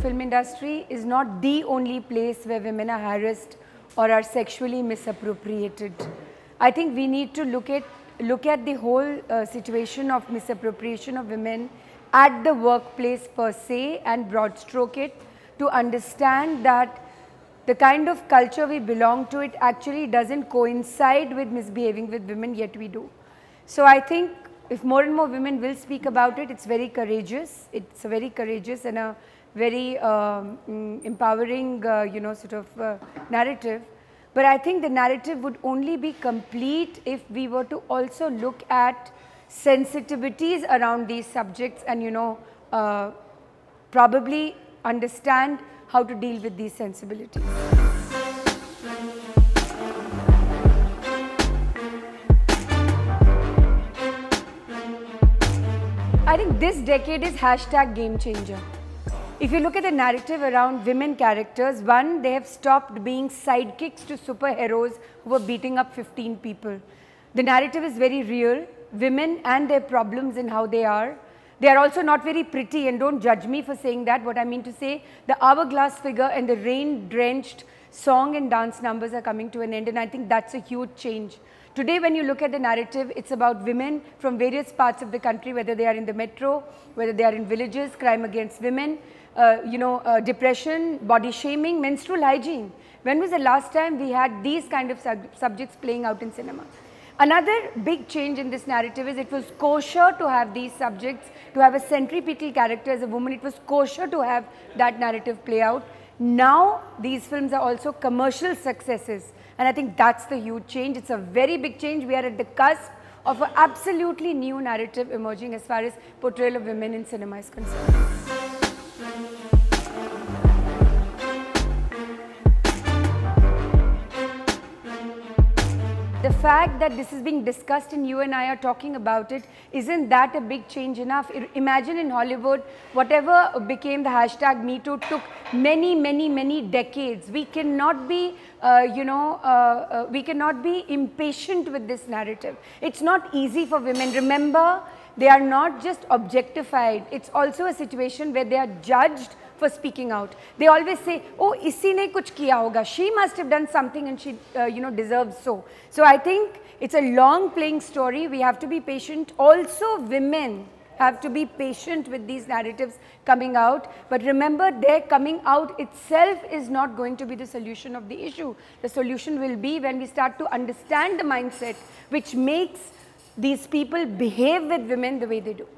film industry is not the only place where women are harassed or are sexually misappropriated. I think we need to look at the whole situation of misappropriation of women at the workplace per se and broad stroke it to understand that the kind of culture we belong to, it actually doesn't coincide with misbehaving with women, yet we do. So I think if more and more women will speak about it, it's very courageous. It's a very courageous and a very empowering, narrative. But I think the narrative would only be complete if we were to also look at sensitivities around these subjects and, probably understand how to deal with these sensibilities. I think this decade is hashtag game changer. If you look at the narrative around women characters, one, they have stopped being sidekicks to superheroes who were beating up 15 people. The narrative is very real. Women and their problems and how they are. They are also not very pretty, and don't judge me for saying that. What I mean to say, the hourglass figure and the rain-drenched song and dance numbers are coming to an end, and I think that's a huge change. Today, when you look at the narrative, it's about women from various parts of the country, whether they are in the metro, whether they are in villages, crime against women, depression, body shaming, menstrual hygiene. When was the last time we had these kind of subjects playing out in cinema? Another big change in this narrative is it was kosher to have these subjects, to have a centripetal character as a woman. It was kosher to have that narrative play out. Now, these films are also commercial successes. And I think that's the huge change. It's a very big change. We are at the cusp of an absolutely new narrative emerging as far as portrayal of women in cinema is concerned. The fact that this is being discussed and you and I are talking about it, isn't that a big change enough? Imagine in Hollywood, whatever became the hashtag #MeToo took many decades. We cannot be, we cannot be impatient with this narrative. It's not easy for women. Remember, they are not just objectified. It's also a situation where they are judged for speaking out. They always say, oh, isi ne kuch kiya hoga. She must have done something and she, deserves so. So I think it's a long playing story. We have to be patient. Also, women have to be patient with these narratives coming out. But remember, their coming out itself is not going to be the solution of the issue. The solution will be when we start to understand the mindset which makes these people behave with women the way they do.